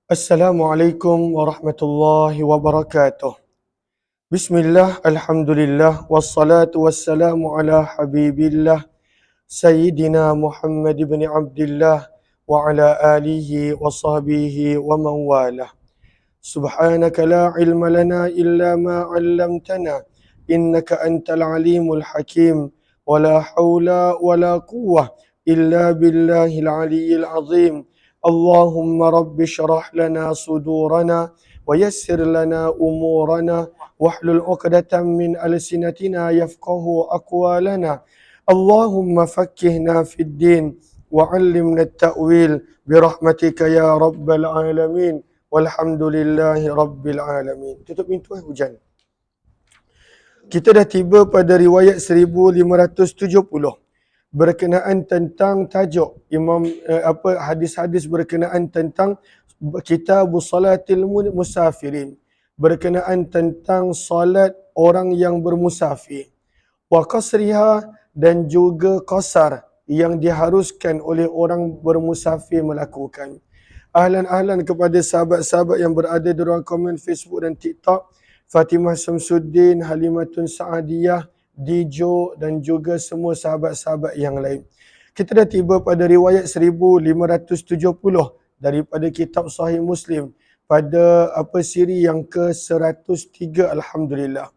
Assalamualaikum warahmatullahi wabarakatuh. Bismillah, alhamdulillah, wassalatu wassalamu ala habibillah, Sayyidina Muhammad ibn Abdullah, wa ala alihi wa sahbihi wa man walah. Subhanaka la ilma lana illa ma 'allamtana, innaka antal alimul hakim, wa la hawla wa la quwwah illa billahil aliyyil azim. Allahumma rabbi syrah lana sudurana wa yassir lana umurana wahlul 'uqdatam min alsinatina yafqahu aqwalana. Allahumma fakkihna fid din wa 'allimna at-ta'wil birahmatika ya rabbal alamin. Walhamdulillahi rabbil alamin. Tutup pintu hujan. Kita dah tiba pada riwayat 1570 berkenaan tentang tajuk hadis-hadis berkenaan tentang kitabus salatil musafirin, berkenaan tentang salat orang yang bermusafir, wa qasriha, dan juga qasar yang diharuskan oleh orang bermusafir melakukan. Ahlan kepada sahabat-sahabat yang berada di ruang komen Facebook dan TikTok, Fatimah Samsuddin, Halimatun Saadiyah, Dijo, dan juga semua sahabat-sahabat yang lain. Kita dah tiba pada riwayat 1570 daripada kitab Sahih Muslim pada siri yang ke-103, alhamdulillah.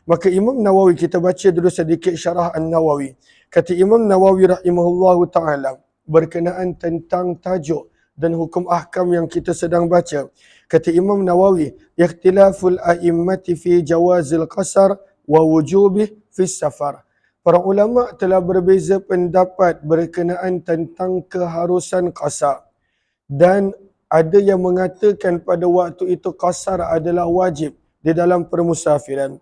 Maka Imam Nawawi, kita baca dulu sedikit syarah An-Nawawi. Kata Imam Nawawi rahimahullahu ta'ala berkenaan tentang tajuk dan hukum ahkam yang kita sedang baca. Kata Imam Nawawi, ikhtilaful a'immati fi jawazil qasar wa wujubih fi safar. Para ulama telah berbeza pendapat berkenaan tentang keharusan qasar, dan ada yang mengatakan pada waktu itu qasar adalah wajib di dalam permusafiran.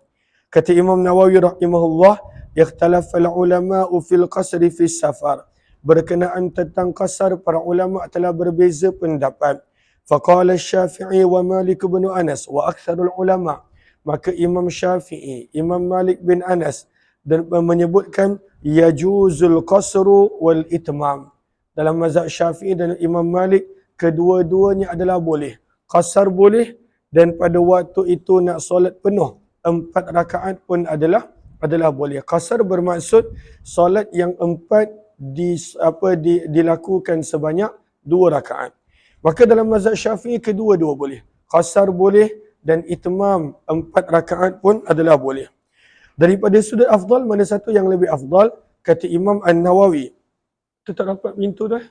Kata Imam Nawawi rahimahullah, ikhtilaful ulama'u fil qasri fi safar. Berkenaan tentang qasar, para ulama telah berbeza pendapat. Faqala Syafi'i wa Malik bin Anas wa aktsarul ulama. Maka Imam Syafi'i, Imam Malik bin Anas dan menyebutkan yajuzul qasru wal itmam. Dalam mazhab Syafi'i dan Imam Malik, kedua-duanya adalah boleh. Qasar boleh, dan pada waktu itu nak solat penuh 4 rakaat pun adalah boleh. Qasar bermaksud solat yang 4 dilakukan sebanyak 2 rakaat. Maka dalam mazhab Syafi'i kedua-dua boleh. Qasar boleh dan itmam 4 rakaat pun adalah boleh. Daripada sudut afdal, mana satu yang lebih afdal? Kata Imam An-Nawawi. Kita tak dapat pintu dah.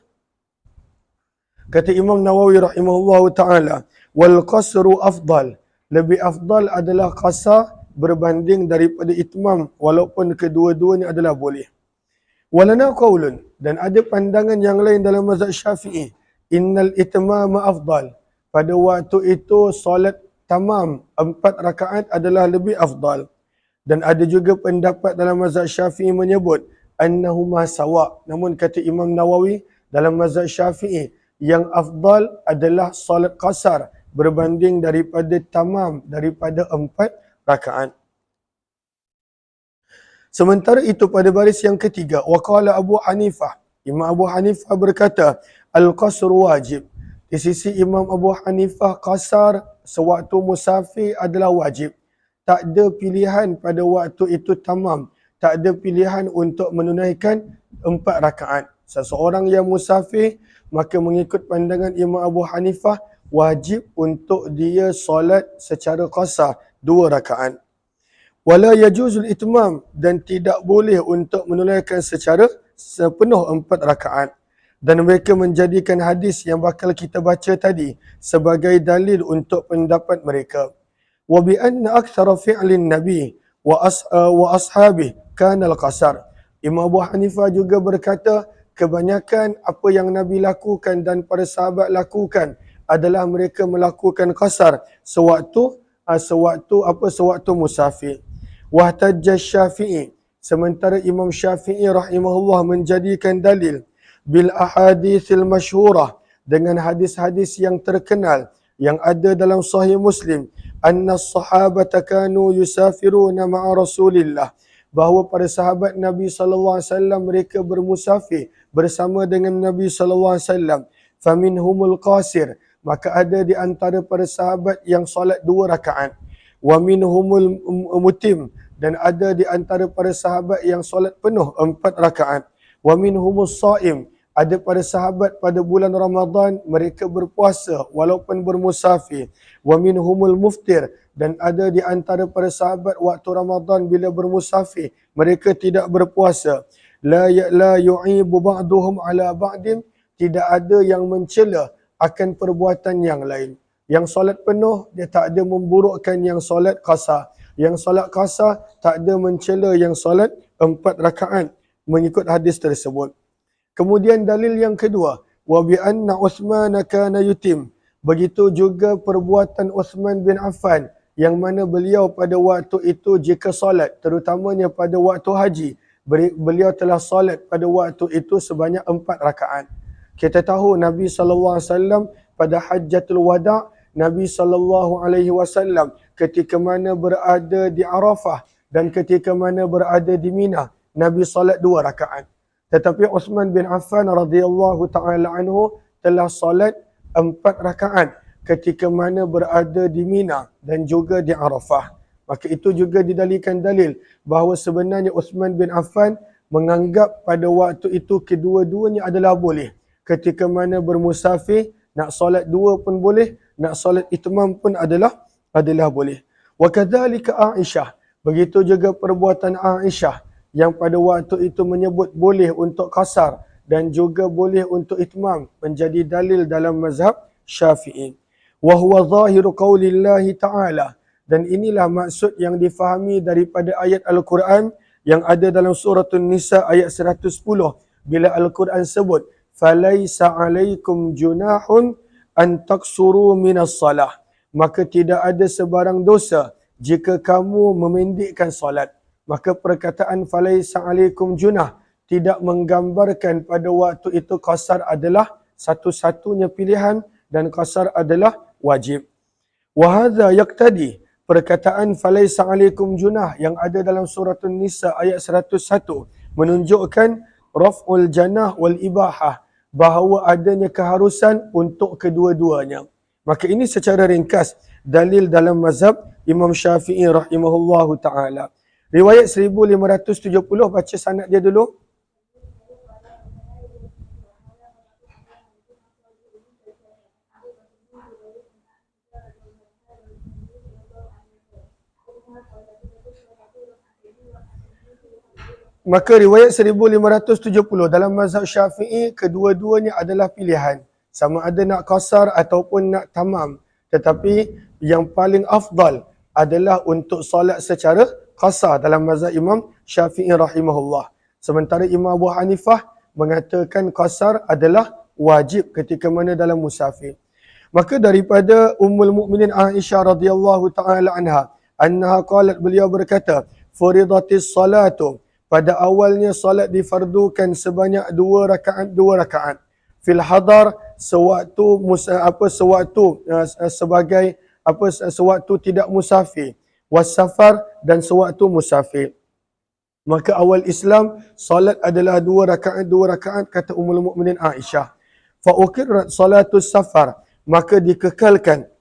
Kata Imam Nawawi rahimahullahu ta'ala, wal qasru afdal. Lebih afdal adalah qasar berbanding daripada itmam, walaupun kedua-duanya adalah boleh. Walana qaulun, dan ada pandangan yang lain dalam mazhab Syafi'i, innal itmama afdal. Pada waktu itu solat tamam 4 rakaat adalah lebih afdal. Dan ada juga pendapat dalam mazhab Syafi'i menyebut annahuma sawa. Namun kata Imam Nawawi, dalam mazhab Syafi'i yang afdal adalah solat qasar berbanding daripada tamam, daripada 4 rakaat. Sementara itu pada baris yang ketiga, waqala Abu Hanifah, Imam Abu Hanifah berkata, al-qasru wajib. Di sisi Imam Abu Hanifah, qasar sewaktu musafir adalah wajib. Tak ada pilihan pada waktu itu tamam. Tak ada pilihan untuk menunaikan 4 rakaat. Seseorang yang musafir, maka mengikut pandangan Imam Abu Hanifah, wajib untuk dia solat secara qasar 2 rakaat. Wala yajuzul itmam, dan tidak boleh untuk menunaikan secara sepenuh 4 rakaat. Dan mereka menjadikan hadis yang bakal kita baca tadi sebagai dalil untuk pendapat mereka. Wa bi anna aktsara fi'lin nabi wa ashabi kana al-qasar. Imam Abu Hanifah juga berkata, kebanyakan apa yang Nabi lakukan dan para sahabat lakukan adalah mereka melakukan qasar sewaktu musafir. Wahtajja Syafi'i, sementara Imam Syafi'i rahimahullah menjadikan dalil bil ahadithil masyhurah, dengan hadis-hadis yang terkenal yang ada dalam Sahih Muslim, anna sahabata kanu yusafiruna ma'a Rasulillah, bahawa para sahabat Nabi sallallahu alaihi wasallam mereka bermusafir bersama dengan Nabi sallallahu alaihi wasallam. Faminhumul qasir, maka ada di antara para sahabat yang solat 2 rakaat. Wa minhumul mutim, dan ada di antara para sahabat yang solat penuh 4 rakaat. Wa minhumus saim, ada pada sahabat pada bulan Ramadan mereka berpuasa walaupun bermusafir. Wa minhumul muftir, dan ada di antara para sahabat waktu Ramadan bila bermusafir mereka tidak berpuasa. La yu'ibu ba'duhum ala ba'din, tidak ada yang mencela akan perbuatan yang lain. Yang solat penuh dia tak ada memburukkan yang solat qasar. Yang solat qasar tak ada mencela yang solat 4 rakaat mengikut hadis tersebut. Kemudian dalil yang kedua, wa bi anna Uthman kana yutim. Begitu juga perbuatan Uthman bin Affan yang mana beliau pada waktu itu jika solat, terutamanya pada waktu haji, beliau telah solat pada waktu itu sebanyak 4 rakaat. Kita tahu Nabi SAW pada Hajjatul Wada', Nabi SAW ketika mana berada di Arafah dan ketika mana berada di Mina, Nabi solat 2 rakaat. Tetapi Uthman bin Affan radhiyallahu ta'ala anhu telah solat 4 rakaat ketika mana berada di Mina dan juga di Arafah. Maka itu juga didalilkan dalil bahawa sebenarnya Uthman bin Affan menganggap pada waktu itu kedua-duanya adalah boleh. Ketika mana bermusafir, nak solat 2 pun boleh, nak solat itmam pun adalah boleh. Wa kadzalika Aisyah, begitu juga perbuatan Aisyah yang pada waktu itu menyebut boleh untuk qasar dan juga boleh untuk itmam, menjadi dalil dalam mazhab Syafi'i. Wa huwa zahiru qaulillahi ta'ala, dan inilah maksud yang difahami daripada ayat Al-Quran yang ada dalam surah An-Nisa ayat 110 bila Al-Quran sebut falaisa alaikum junahun an taksuru minas salah, maka tidak ada sebarang dosa jika kamu memendekkan solat. Maka perkataan falaisa alaikum junah tidak menggambarkan pada waktu itu qasar adalah satu-satunya pilihan dan qasar adalah wajib. Wa hadza yaqtadi, perkataan falaisa alaikum junah yang ada dalam surah An-Nisa ayat 101 menunjukkan raf'ul janah wal ibahah, bahawa adanya keharusan untuk kedua-duanya. Maka ini secara ringkas dalil dalam mazhab Imam Syafi'i rahimahullahu ta'ala. Riwayat 1570, baca sanad dia dulu. Maka riwayat 1570 dalam mazhab Syafi'i, kedua-duanya adalah pilihan. Sama ada nak qasar ataupun nak tamam. Tetapi yang paling afdal adalah untuk solat secara qasar dalam mazhab Imam Syafi'i rahimahullah. Sementara Imam Abu Hanifah mengatakan qasar adalah wajib ketika mana dalam musafir. Maka daripada Ummul Mukminin Aisyah radhiyallahu taala anha qalat, beliau berkata, furidatis salatu, pada awalnya salat difardukan sebanyak 2 rakaat fil hadar, sewaktu tidak musafir, wasafar, dan sewaktu musafir. Maka awal Islam salat adalah 2 rakaat kata Ummul Mukminin Aisyah. Fa ukirrat salatus safar, maka dikekalkan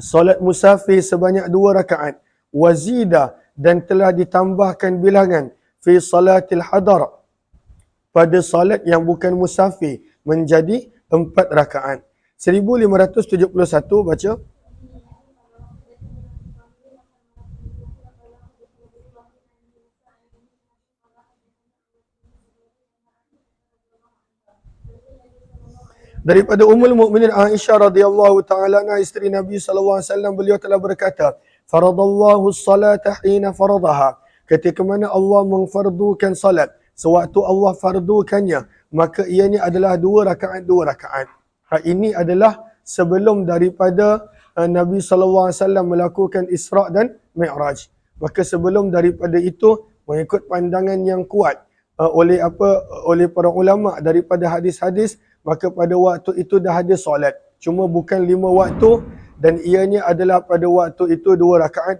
salat musafir sebanyak 2 rakaat. Wazida, dan telah ditambahkan bilangan fi salatil hadar, pada salat yang bukan musafir, menjadi 4 rakaat. 1571 baca. Daripada Ummul Mukminin Aisyah radhiyallahu taala anha, isteri Nabi sallallahu alaihi wasallam, beliau telah berkata, faradallahu as-salata hina faradaha, ketika mana Allah mengfardukan salat, sewaktu Allah fardukannya, maka ianya adalah 2 rakaat. Ini adalah sebelum daripada Nabi SAW melakukan Isra' dan Mi'raj. Maka sebelum daripada itu, mengikut pandangan yang kuat oleh para ulama daripada hadis-hadis, maka pada waktu itu dah ada solat. Cuma bukan 5 waktu, dan ianya adalah pada waktu itu 2 rakaat.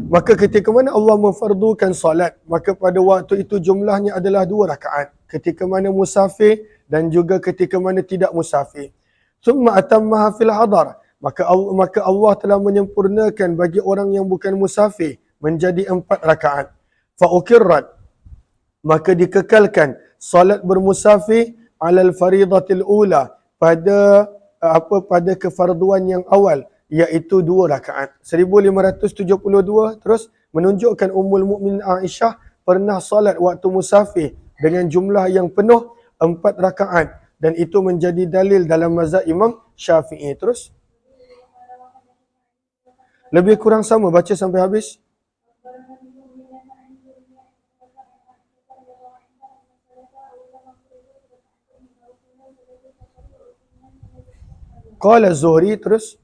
Maka ketika mana Allah memfardukan salat, maka pada waktu itu jumlahnya adalah 2 rakaat. Ketika mana musafir dan juga ketika mana tidak musafir. thumma atammaha fil hadar, maka Allah telah menyempurnakan bagi orang yang bukan musafir menjadi 4 rakaat. Fa ukirrat, maka dikekalkan solat bermusafir alal faridatil ula, pada pada kefarduan yang awal, iaitu 2 rakaat. 1572 terus menunjukkan Ummul Mukminin Aisyah pernah solat waktu musafir dengan jumlah yang penuh 4 rakaat, dan itu menjadi dalil dalam mazhab Imam Syafi'i. Terus lebih kurang sama, baca sampai habis. Qala Zuhri, terus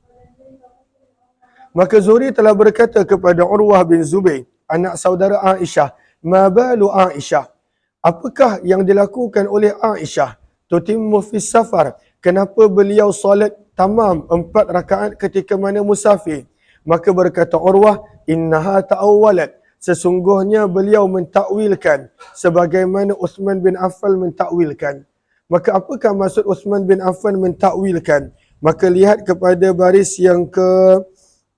maka Zuhri telah berkata kepada Urwah bin Zubair, anak saudara Aisyah, ma balu Aisyah, apakah yang dilakukan oleh Aisyah, tutimmu fis safar, kenapa beliau solat tamam 4 rakaat ketika mana musafir? Maka berkata Urwah, innaha ta'awwalat, sesungguhnya beliau mentakwilkan sebagaimana Uthman bin Affan mentakwilkan. Maka apakah maksud Uthman bin Affan mentakwilkan? Maka lihat kepada baris yang ke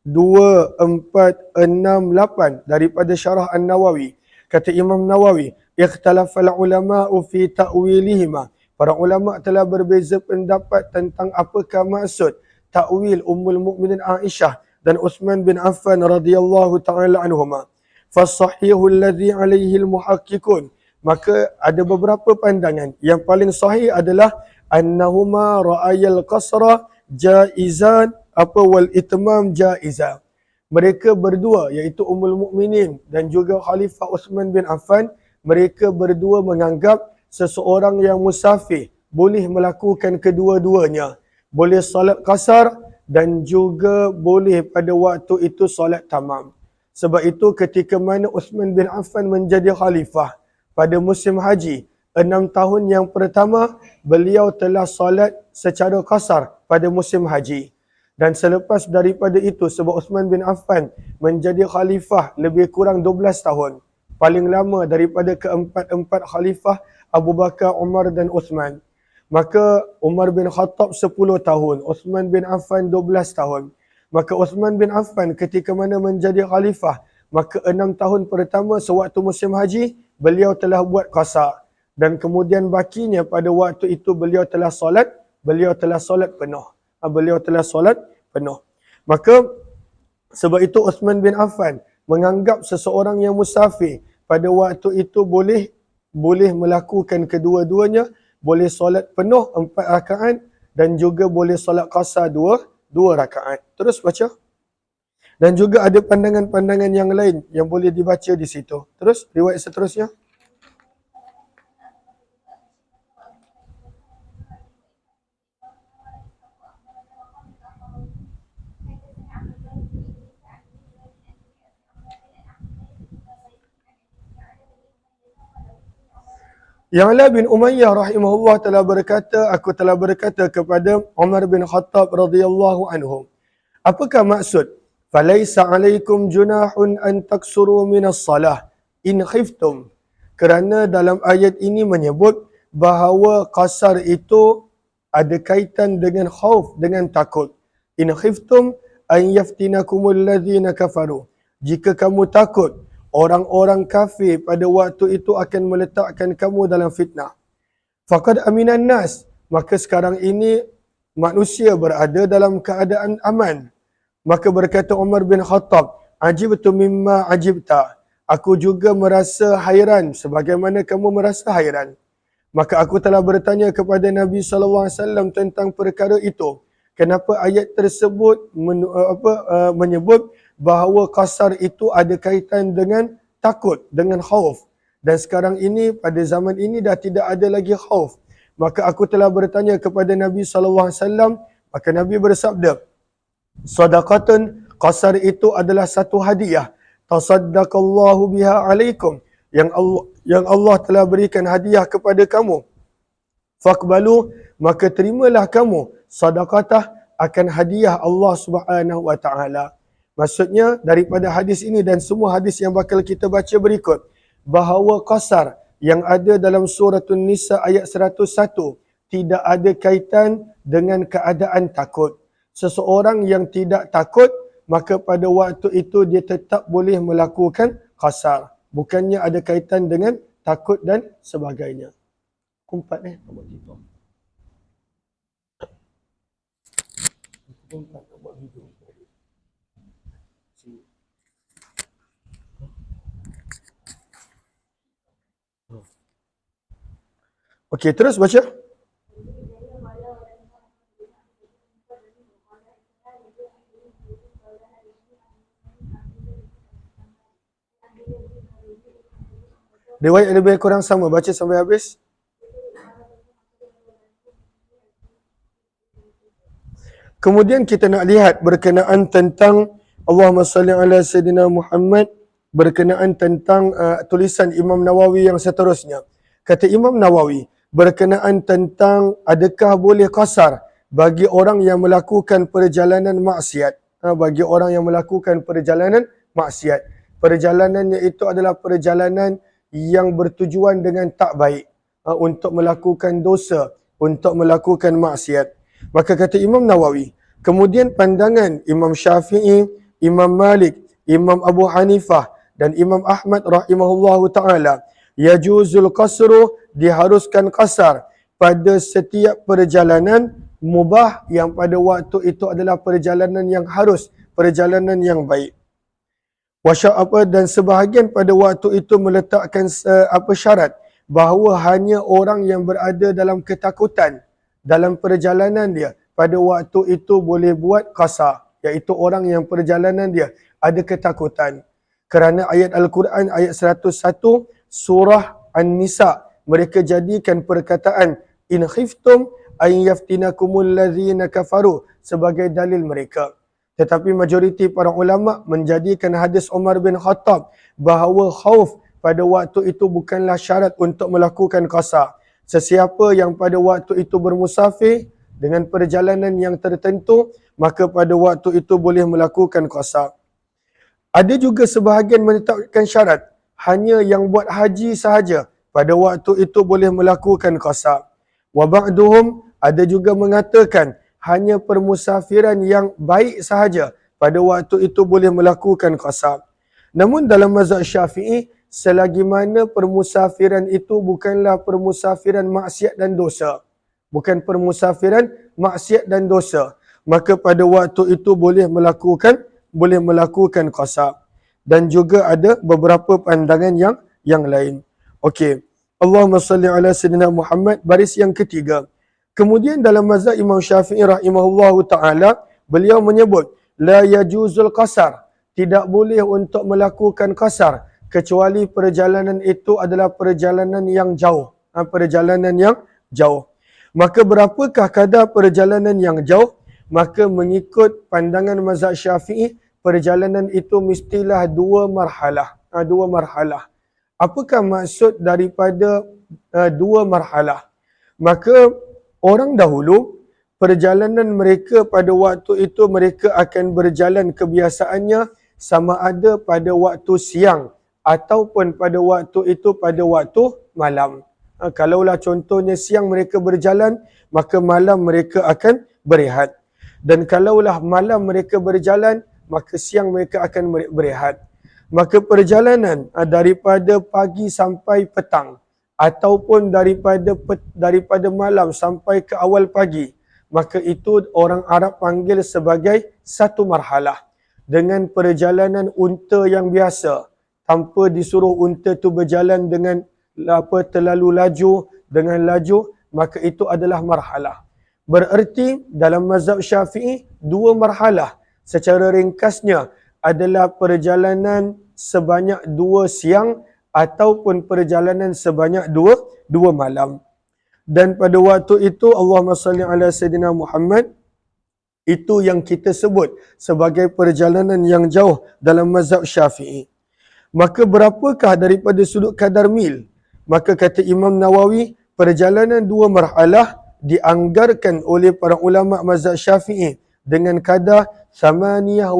2468 daripada Syarah An-Nawawi. Kata Imam Nawawi, ikhtalafal ulama'u fi ta'wilihima, para ulama telah berbeza pendapat tentang apakah maksud takwil Ummul Mukminin Aisyah dan Uthman bin Affan radhiyallahu taala anhuma. Fasahihu alladhi alaihi almuhaqqiqun, maka ada beberapa pandangan. Yang paling sahih adalah annahuma ra'ayal qasra jaizan wal itmam jaiza. Mereka berdua, iaitu Ummul Mukminin dan juga Khalifah Uthman bin Affan, mereka berdua menganggap seseorang yang musafir boleh melakukan kedua-duanya. Boleh solat qasar dan juga boleh pada waktu itu solat tamam. Sebab itu ketika mana Uthman bin Affan menjadi khalifah pada musim haji, 6 tahun yang pertama beliau telah solat secara qasar pada musim haji. Dan selepas daripada itu, sebab Uthman bin Affan menjadi khalifah lebih kurang 12 tahun. Paling lama daripada keempat-empat khalifah Abu Bakar, Umar dan Uthman. Maka Umar bin Khattab 10 tahun, Uthman bin Affan 12 tahun. Maka Uthman bin Affan ketika mana menjadi khalifah, maka 6 tahun pertama sewaktu musim haji, beliau telah buat qasar. Dan kemudian bakinya pada waktu itu beliau telah solat penuh. Beliau telah solat penuh. Maka sebab itu Uthman bin Affan menganggap seseorang yang musafir pada waktu itu boleh melakukan kedua-duanya, boleh solat penuh 4 rakaat dan juga boleh solat qasar 2 rakaat. Terus baca. Dan juga ada pandangan-pandangan yang lain yang boleh dibaca di situ. Terus riwayat seterusnya. Ya'la bin Umayyah rahimahullah telah berkata, aku telah berkata kepada Umar bin Khattab radhiyallahu anhu, apakah maksud falaisa alaikum junahun an taksuru minas salah in khiftum? Kerana dalam ayat ini menyebut bahawa qasar itu ada kaitan dengan khauf, dengan takut. In khiftum an yaftinakumul ladzina kafaru. Jika kamu takut orang-orang kafir pada waktu itu akan meletakkan kamu dalam fitnah. Faqad aminan nas, maka sekarang ini manusia berada dalam keadaan aman. Maka berkata Umar bin Khattab, ajibtu mimma ajibta, aku juga merasa hairan sebagaimana kamu merasa hairan. Maka aku telah bertanya kepada Nabi SAW tentang perkara itu. Kenapa ayat tersebut menyebut bahawa qasar itu ada kaitan dengan takut, dengan khauf. Dan sekarang ini, pada zaman ini dah tidak ada lagi khauf. Maka aku telah bertanya kepada Nabi SAW, maka Nabi bersabda, sadaqatun, qasar itu adalah satu hadiah. Tasaddaqallahu biha alaikum, yang Allah telah berikan hadiah kepada kamu. Faqbalu, maka terimalah kamu sadaqatah, akan hadiah Allah Subhanahu wa taala. Maksudnya daripada hadis ini dan semua hadis yang bakal kita baca berikut, bahawa qasar yang ada dalam surah An-Nisa ayat 101 tidak ada kaitan dengan keadaan takut. Seseorang yang tidak takut, maka pada waktu itu dia tetap boleh melakukan qasar. Bukannya ada kaitan dengan takut dan sebagainya. Kumpat nombor 3. Kumpat nombor 7. Okey, terus baca. Riwayat lebih kurang sama, baca sampai habis. Kemudian kita nak lihat berkenaan tentang Allahumma salli ala Sayyidina Muhammad, berkenaan tentang tulisan Imam Nawawi yang seterusnya. Kata Imam Nawawi, berkenaan tentang adakah boleh qasar bagi orang yang melakukan perjalanan maksiat. Bagi orang yang melakukan perjalanan maksiat. Perjalanannya itu adalah perjalanan yang bertujuan dengan tak baik. Untuk melakukan dosa, untuk melakukan maksiat. Maka kata Imam Nawawi, kemudian pandangan Imam Syafi'i, Imam Malik, Imam Abu Hanifah dan Imam Ahmad rahimahullahu ta'ala, yajuzul qasru, diharuskan qasar pada setiap perjalanan mubah yang pada waktu itu adalah perjalanan yang harus, perjalanan yang baik. Dan sebahagian pada waktu itu meletakkan syarat bahawa hanya orang yang berada dalam ketakutan dalam perjalanan dia pada waktu itu boleh buat qasar, iaitu orang yang perjalanan dia ada ketakutan. Kerana ayat Al-Quran ayat 101 surah An-Nisa, mereka jadikan perkataan in khiftum an yaftinakumul ladzina kafaru sebagai dalil mereka. Tetapi majoriti para ulama menjadikan hadis Umar bin Khattab bahawa khauf pada waktu itu bukanlah syarat untuk melakukan qasar. Sesiapa yang pada waktu itu bermusafir dengan perjalanan yang tertentu, maka pada waktu itu boleh melakukan qasar. Ada juga sebahagian menetapkan syarat, hanya yang buat haji sahaja pada waktu itu boleh melakukan qasar. Wa ba'duhum, ada juga mengatakan hanya permusafiran yang baik sahaja pada waktu itu boleh melakukan qasar. Namun dalam mazhab Syafi'i, selagi mana permusafiran itu bukanlah permusafiran maksiat dan dosa, bukan permusafiran maksiat dan dosa, maka pada waktu itu boleh melakukan qasar. Dan juga ada beberapa pandangan yang lain. Okey. Allahumma salli ala Sayyidina Muhammad, baris yang ketiga. Kemudian dalam mazhab Imam Syafi'i rahimahullahu ta'ala, beliau menyebut la yajuzul qasar, tidak boleh untuk melakukan qasar kecuali perjalanan itu adalah perjalanan yang jauh. Perjalanan yang jauh. Maka berapakah kadar perjalanan yang jauh? Maka mengikut pandangan mazhab Syafi'i, perjalanan itu mestilah 2 marhalah. 2 marhalah. Apakah maksud daripada 2 marhalah? Maka orang dahulu, perjalanan mereka pada waktu itu mereka akan berjalan kebiasaannya sama ada pada waktu siang ataupun pada waktu itu pada waktu malam. Kalaulah contohnya siang mereka berjalan, maka malam mereka akan berehat. Dan kalaulah malam mereka berjalan, maka siang mereka akan berehat. Maka perjalanan daripada pagi sampai petang ataupun daripada malam sampai ke awal pagi, maka itu orang Arab panggil sebagai satu marhalah. Dengan perjalanan unta yang biasa, tanpa disuruh unta tu berjalan dengan terlalu laju, dengan laju, maka itu adalah marhalah. Bererti dalam mazhab Syafi'i 2 marhalah. Secara ringkasnya adalah perjalanan sebanyak 2 siang ataupun perjalanan sebanyak 2 malam. Dan pada waktu itu Allahumma salli ala Sayyidina Muhammad, itu yang kita sebut sebagai perjalanan yang jauh dalam mazhab Syafi'i. Maka berapakah daripada sudut kadar mil? Maka kata Imam Nawawi, perjalanan 2 marhalah dianggarkan oleh para ulama mazhab Syafi'i dengan kadar 48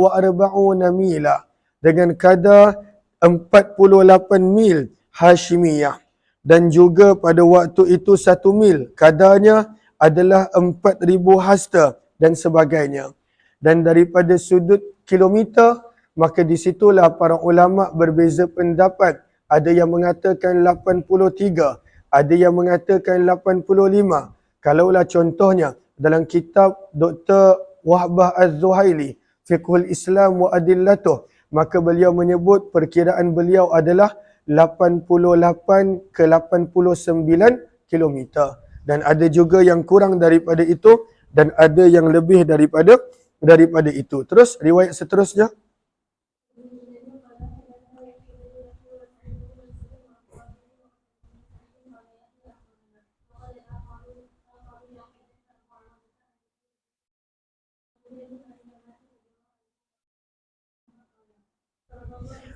mila, dengan kadar 48 mil Hashimiyah. Dan juga pada waktu itu 1 mil kadarnya adalah 4,000 hasta dan sebagainya. Dan daripada sudut kilometer, maka di situlah para ulama berbeza pendapat. Ada yang mengatakan 83, ada yang mengatakan 85. Kalaulah contohnya dalam kitab Dr. Wahbah Az-Zuhaili, Fiqhul Islam wa Adillatuh, maka beliau menyebut perkiraan beliau adalah 88 ke 89 kilometer. Dan ada juga yang kurang daripada itu dan ada yang lebih daripada itu. Terus riwayat seterusnya.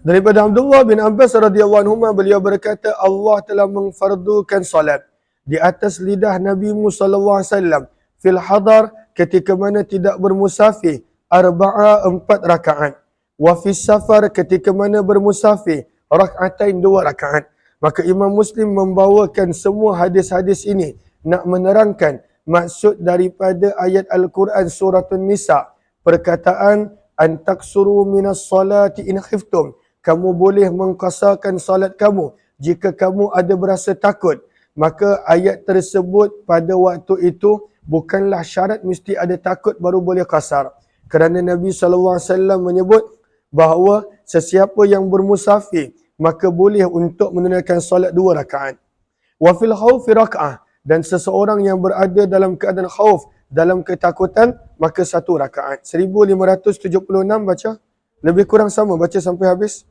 Daripada Abdullah bin Abbas radhiyallahu anhu, beliau berkata, Allah telah mengfardukan salat di atas lidah Nabi sallallahu alaihi wasallam fil hadar, ketika mana tidak bermusafir, 4 rakaat. Wa fis safar, ketika mana bermusafir, rakaatain 2 rakaat. Maka Imam Muslim membawakan semua hadis-hadis ini nak menerangkan maksud daripada ayat Al-Quran surah An-Nisa, perkataan an taksuru minas salati in khiftum, kamu boleh mengkasarkan salat kamu jika kamu ada berasa takut. Maka ayat tersebut pada waktu itu bukanlah syarat mesti ada takut baru boleh kasar. Kerana Nabi SAW menyebut bahawa sesiapa yang bermusafir maka boleh untuk menunaikan salat 2 rakaat. Wa fil khawfi raka'ah, dan seseorang yang berada dalam keadaan khauf, dalam ketakutan, maka 1 rakaat. 1576 baca. Lebih kurang sama, baca sampai habis.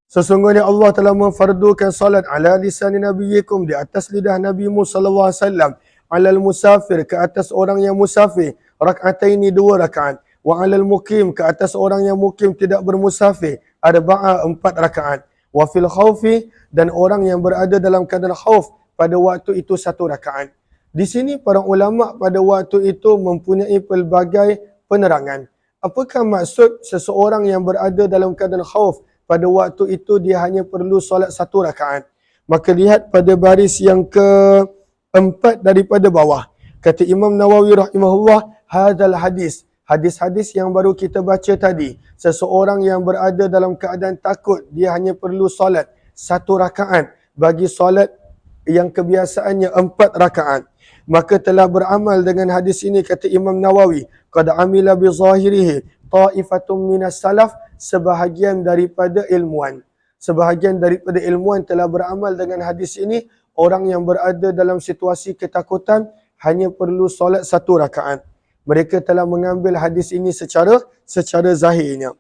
Sesungguhnya Allah telah memfardukan salat ala lisani nabiyyikum, di atas lidah Nabi sallallahu alaihi wasallam, alal musafir, ke atas orang yang musafir, rak'ataini 2 rakaat, wa alal mukim, ke atas orang yang mukim tidak bermusafir, 4 rakaat, wa fil khawfi, dan orang yang berada dalam keadaan khauf pada waktu itu 1 rakaat. Di sini para ulama pada waktu itu mempunyai pelbagai penerangan. Apakah maksud seseorang yang berada dalam keadaan khauf pada waktu itu dia hanya perlu solat 1 rakaat? Maka lihat pada baris yang keempat daripada bawah. Kata Imam Nawawi rahimahullah, hadal hadis, hadis-hadis yang baru kita baca tadi, seseorang yang berada dalam keadaan takut, dia hanya perlu solat 1 rakaat bagi solat yang kebiasaannya 4 rakaat. Maka telah beramal dengan hadis ini, kata Imam Nawawi, qad amila bi zahirihi ta'ifatun minas salaf, sebahagian daripada ilmuan telah beramal dengan hadis ini. Orang yang berada dalam situasi ketakutan hanya perlu solat 1 rakaat. Mereka telah mengambil hadis ini secara zahirnya.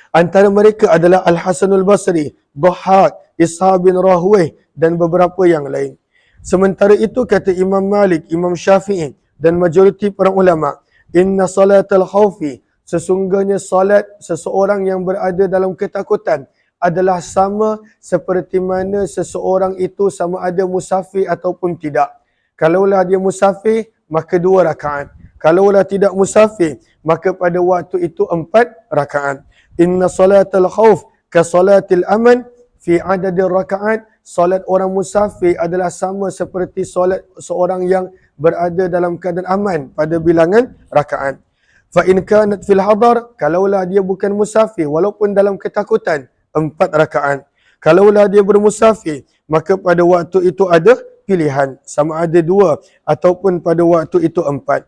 Antara mereka adalah Al-Hasanul Basri, Dhahhak, Ishaq bin Rahwayh dan beberapa yang lain. Sementara itu kata Imam Malik, Imam Syafi'i dan majoriti para ulama, inna salatal khawfi, sesungguhnya salat seseorang yang berada dalam ketakutan adalah sama seperti mana seseorang itu sama ada musafir ataupun tidak. Kalaulah dia musafir, maka 2 rakaat. Kalaulah tidak musafir, maka pada waktu itu 4 rakaat. Inna salatal khawf ka salatil aman fi adadir rakaat. Salat orang musafir adalah sama seperti solat seorang yang berada dalam keadaan aman pada bilangan rakaat. Fa in kanat fil hadar, kalaulah dia bukan musafir walaupun dalam ketakutan, 4 rakaat. Kalaulah dia bermusafir, maka pada waktu itu ada pilihan, sama ada 2 ataupun pada waktu itu 4.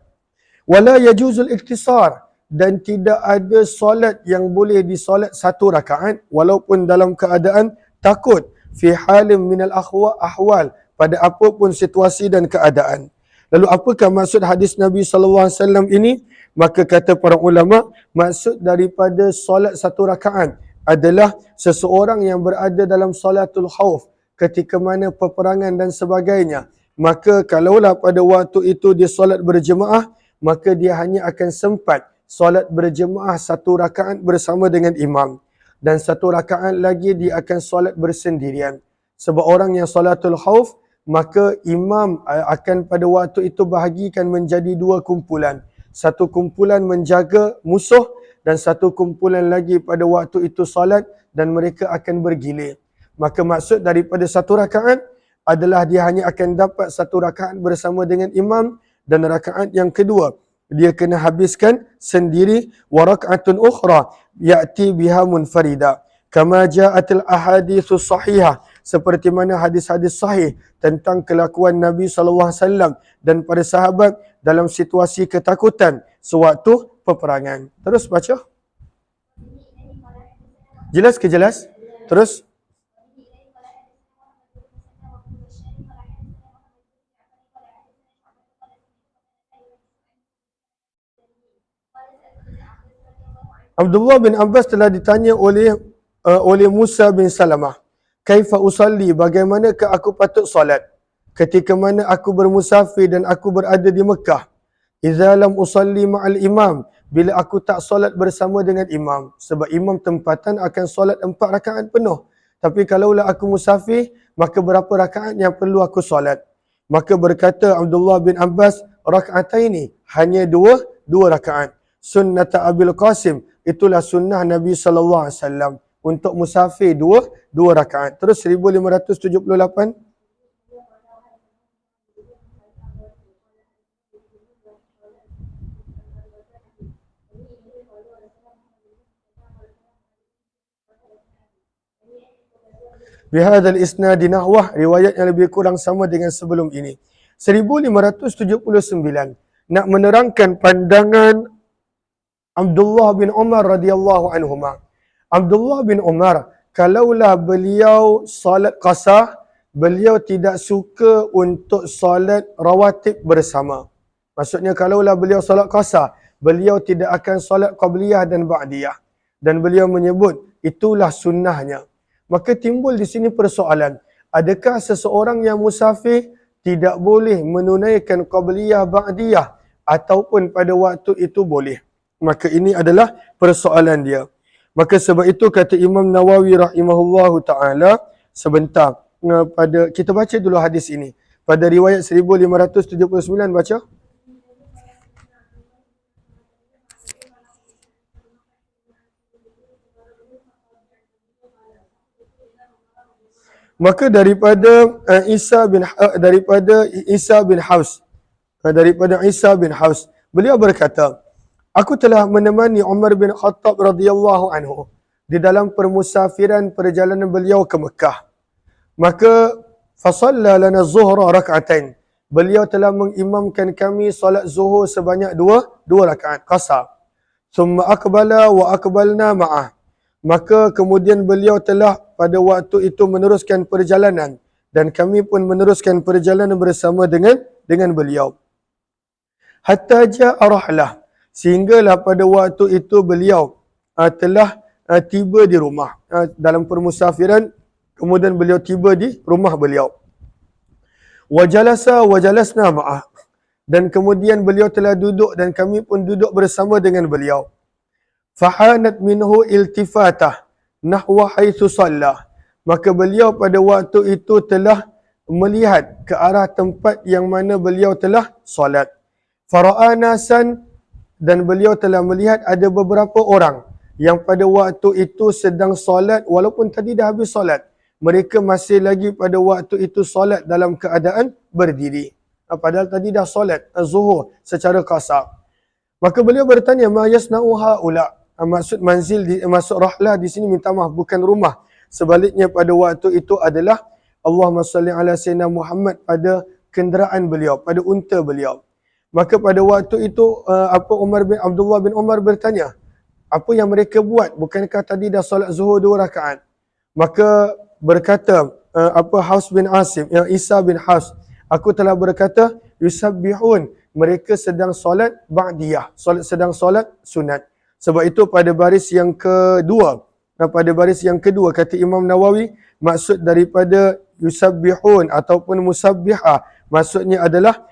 Wala yajuzul iktisar, dan tidak ada solat yang boleh disolat 1 rakaat walaupun dalam keadaan takut, fi halim minal ahwal, pada apapun situasi dan keadaan. Lalu apakah maksud hadis Nabi sallallahu alaihi wasallam ini? Maka kata para ulama, maksud daripada solat 1 rakaat adalah seseorang yang berada dalam solatul khauf, ketika mana peperangan dan sebagainya. Maka kalaulah pada waktu itu dia solat berjemaah, maka dia hanya akan sempat solat berjemaah 1 rakaat bersama dengan imam. Dan 1 rakaat lagi dia akan solat bersendirian. Sebab orang yang salatul khauf, maka imam akan pada waktu itu bahagikan menjadi dua kumpulan. Satu kumpulan menjaga musuh dan satu kumpulan lagi pada waktu itu salat dan mereka akan bergilir. Maka maksud daripada satu rakaat adalah dia hanya akan dapat satu rakaat bersama dengan imam, dan rakaat yang kedua dia kena habiskan sendiri, wa rak'atun ukhra ya'ti biha munfarida. Kama ja'atil ahaditsus sahihah, seperti mana hadis-hadis sahih tentang kelakuan Nabi SAW dan para sahabat dalam situasi ketakutan sewaktu peperangan. Terus baca. Jelas ke jelas? Terus. Abdullah bin Abbas telah ditanya oleh Musa bin Salamah, "Kaifa usalli, bagaimanakah aku patut solat ketika mana aku bermusafir dan aku berada di Mekah? Idza lam usalli ma'al imam, bila aku tak solat bersama dengan imam, sebab imam tempatan akan solat 4 rakaat penuh. Tapi kalaulah aku musafir, maka berapa rakaat yang perlu aku solat?" Maka berkata Abdullah bin Abbas, "Raka'ataini, hanya dua rakaat. Sunnata Abil Qasim, itulah sunnah Nabi SAW untuk musafir dua rakaat." Terus 1578. Bihadzal isnadi nahwah, riwayat yang lebih kurang sama dengan sebelum ini. 1579 nak menerangkan pandangan Abdullah bin Umar radhiyallahu anhuma. Abdullah bin Umar, kalaulah beliau salat qasar, beliau tidak suka untuk salat rawatib bersama. Maksudnya kalaulah beliau salat qasar, beliau tidak akan salat qabliyah dan ba'diyah. Dan beliau menyebut itulah sunnahnya. Maka timbul di sini persoalan, adakah seseorang yang musafir tidak boleh menunaikan qabliyah ba'diyah ataupun pada waktu itu boleh? Maka ini adalah persoalan dia. Maka sebab itu kata Imam Nawawi rahimahullahu ta'ala, sebentar, kita baca dulu hadis ini. Pada riwayat 1579 baca. Maka daripada Isa bin Haus, beliau berkata, "Aku telah menemani Umar bin Khattab radhiyallahu anhu di dalam permusafiran perjalanan beliau ke Mekah. Maka fasalla lana zuhra rak'atain. Beliau telah mengimamkan kami solat zuhur sebanyak dua rakaat qasar. Thumma aqbala wa aqbalna ma'ah. Maka kemudian beliau telah pada waktu itu meneruskan perjalanan dan kami pun meneruskan perjalanan bersama dengan beliau. Hatta ja'a rahlah, sehinggalah pada waktu itu beliau telah tiba di rumah dalam permusafiran, kemudian beliau tiba di rumah beliau. Wa jalasna ma'ah, dan kemudian beliau telah duduk dan kami pun duduk bersama dengan beliau. Fahanat minhu iltifatah nahwa haitsu shalla, maka beliau pada waktu itu telah melihat ke arah tempat yang mana beliau telah solat. Fara'a nasan, dan beliau telah melihat ada beberapa orang yang pada waktu itu sedang solat walaupun tadi dah habis solat. Mereka masih lagi pada waktu itu solat dalam keadaan berdiri. Padahal tadi dah solat zuhur secara qasar. Maka beliau bertanya, "Ma yasna'u haula?" Maksud manzil, maksud rahlah di sini minta maaf, bukan rumah. Sebaliknya pada waktu itu adalah Allahumma salli ala sayyidina Muhammad pada kenderaan beliau, pada unta beliau. Maka pada waktu itu Abdullah bin Umar bertanya, apa yang mereka buat? Bukankah tadi dah solat zuhur 2 rakaat? Maka berkata Haus bin Asim, Isa bin Haus, "Aku telah berkata, yusabbihun, mereka sedang solat ba'diyah, sedang solat sunat." Sebab itu pada baris yang kedua, kata Imam Nawawi, maksud daripada yusabbihun ataupun musabbihah, maksudnya adalah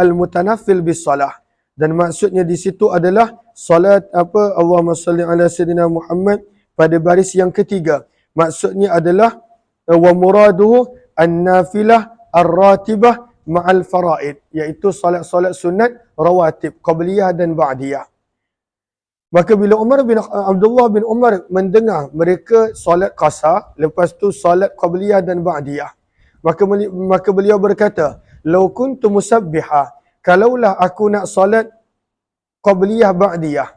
al-mutanafil bis salah. Dan maksudnya di situ adalah salat Allahumma salli ala sayyidina Muhammad pada baris yang ketiga. Maksudnya adalah wa muraduhu an-nafilah ar-ratibah ma'al faraid, iaitu solat-solat sunat rawatib, qabliyah dan ba'diyah. Maka bila Abdullah bin Umar mendengar mereka solat qasar, lepas tu solat qabliyah dan ba'diyah, maka beliau berkata, "Lau kuntu musabbiha, kalaulah aku nak solat qabliyah ba'diyah,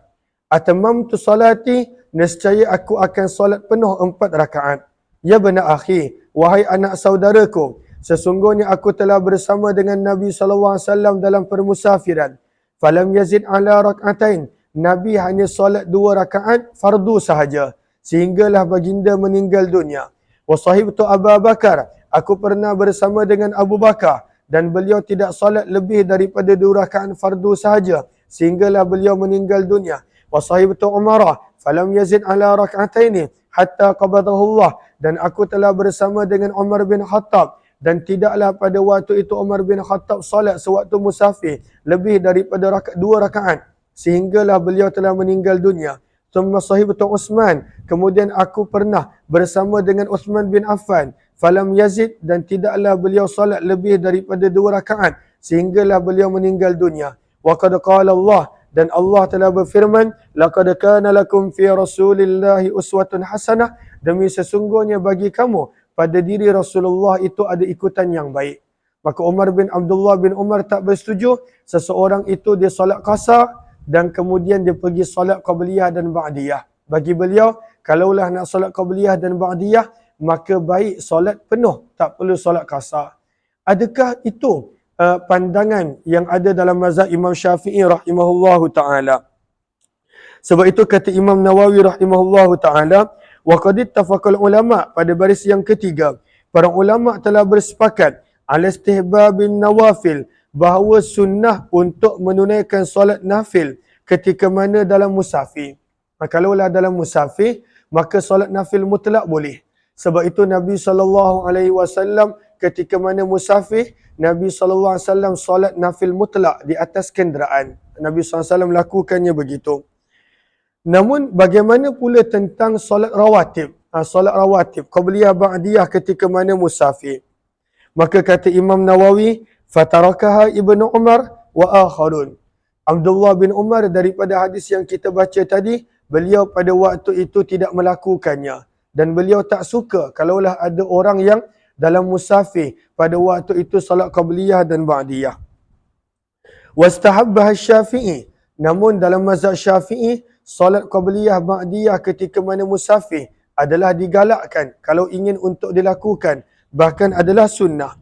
atamamtu salati, nescaya aku akan solat penuh 4 rakaat. Ya bani akhi, wahai anak saudaraku, sesungguhnya aku telah bersama dengan Nabi SAW dalam permusafiran. Falam yazid ala rak'atain. Nabi hanya solat 2 rakaat fardu sahaja, sehinggalah baginda meninggal dunia. Wa sahibtu Abu Bakar. Aku pernah bersama dengan Abu Bakar dan beliau tidak solat lebih daripada 2 rakaat fardu sahaja, sehinggalah beliau meninggal dunia. Wa sahibtu Umar. Falam yazid ala rak'ataini hatta qabadahu Allah. Dan aku telah bersama dengan Umar bin Khattab dan tidaklah pada waktu itu Umar bin Khattab solat sewaktu musafir lebih daripada 2 rakaat, sehinggalah beliau telah meninggal dunia. Thumma sahibtu Utsman. Kemudian aku pernah bersama dengan Utsman bin Affan. Falam yazid. Dan tidaklah beliau solat lebih daripada 2 rakaat, sehinggalah beliau meninggal dunia. Wa qad qala Allah. Dan Allah telah berfirman, laqad kana lakum fi Rasulillahi uswatun hasanah. Demi sesungguhnya bagi kamu pada diri Rasulullah itu ada ikutan yang baik. Maka Abdullah bin Umar tak bersetuju seseorang itu dia solat qasar dan kemudian dia pergi solat qabliyah dan ba'diyah. Bagi beliau, kalaulah nak solat qabliyah dan ba'diyah, maka baik solat penuh, tak perlu solat qasar. Adakah itu pandangan yang ada dalam mazhab Imam Syafi'i rahimahullahu ta'ala? Sebab itu kata Imam Nawawi rahimahullahu ta'ala, wa qad ittafaqal ulama, pada baris yang ketiga, para ulama telah bersepakat ala istihbabin nawafil, bahawa sunnah untuk menunaikan solat nafil ketika mana dalam musafir. Kalaulah dalam musafir, maka solat nafil mutlak boleh. Sebab itu Nabi SAW ketika mana musafir, Nabi SAW solat nafil mutlak di atas kenderaan. Nabi SAW lakukannya begitu. Namun bagaimana pula tentang solat rawatib? Solat rawatib, qabliyah ba'diyah ketika mana musafir. Maka kata Imam Nawawi, fatarakaha Ibnu Umar wa akharun. Abdullah bin Umar daripada hadis yang kita baca tadi, beliau pada waktu itu tidak melakukannya. Dan beliau tak suka kalaulah ada orang yang dalam musafir pada waktu itu salat qabliyah dan ba'diyah. Wastahabbah Syafi'i. Namun dalam mazhab Syafi'i, salat qabliyah ba'diyah ketika mana musafir adalah digalakkan kalau ingin untuk dilakukan, bahkan adalah sunnah.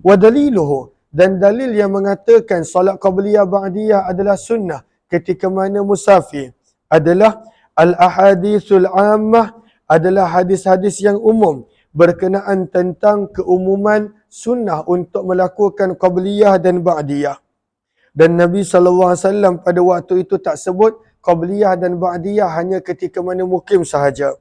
Wa daliluhu. Dan dalil yang mengatakan salat qabliyah ba'diyah adalah sunnah ketika mana musafir adalah al-ahadithul ammah, adalah hadis-hadis yang umum berkenaan tentang keumuman sunnah untuk melakukan qabliyah dan ba'diyah. Dan Nabi SAW pada waktu itu tak sebut qabliyah dan ba'diyah hanya ketika mana mukim sahaja.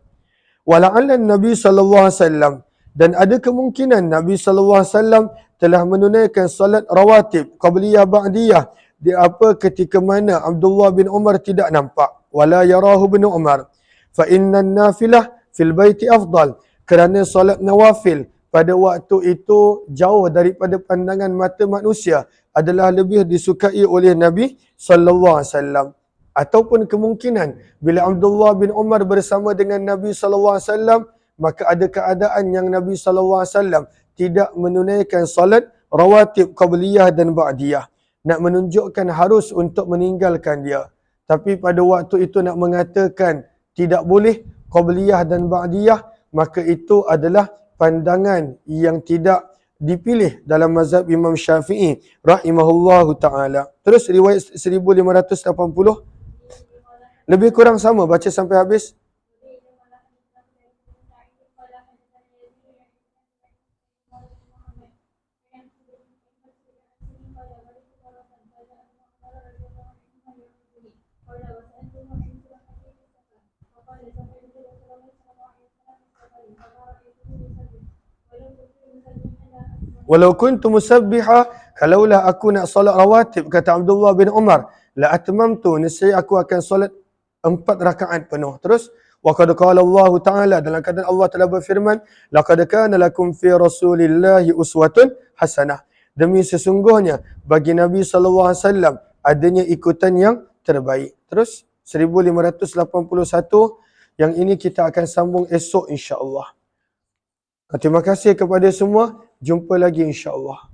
Wala'allan Nabi SAW, dan ada kemungkinan Nabi SAW telah menunaikan salat rawatib qabliyah ba'diyah di apa ketika mana Abdullah bin Umar tidak nampak. Wala yarahu bin Umar. Fa inna nafilah fil baiti afdal. Kerana solat nawafil pada waktu itu jauh daripada pandangan mata manusia adalah lebih disukai oleh Nabi SAW. Ataupun kemungkinan bila Abdullah bin Umar bersama dengan Nabi SAW, maka ada keadaan yang Nabi SAW tidak menunaikan solat rawatib qabliyah dan ba'diyah. Nak menunjukkan harus untuk meninggalkan dia. Tapi pada waktu itu nak mengatakan tidak boleh qabliyah dan ba'diyah, maka itu adalah pandangan yang tidak dipilih dalam mazhab Imam Syafi'i rahimahullahu ta'ala. Terus riwayat 1580, lebih kurang sama, baca sampai habis. Walau kuntu musabbiha, kalaulah aku nak solat rawatib, kata Abdullah bin Umar, la atmamtu, nescaya aku akan solat 4 rakaat penuh. Terus, Wa qad qala Allah Ta'ala, dalam keadaan Allah telah berfirman, laqad kana lakum fi Rasulillahi uswatun hasanah. Demi sesungguhnya bagi Nabi sallallahu alaihi wasallam adanya ikutan yang terbaik. Terus 1581 yang ini kita akan sambung esok insya-Allah. Terima kasih kepada semua. Jumpa lagi insya-Allah.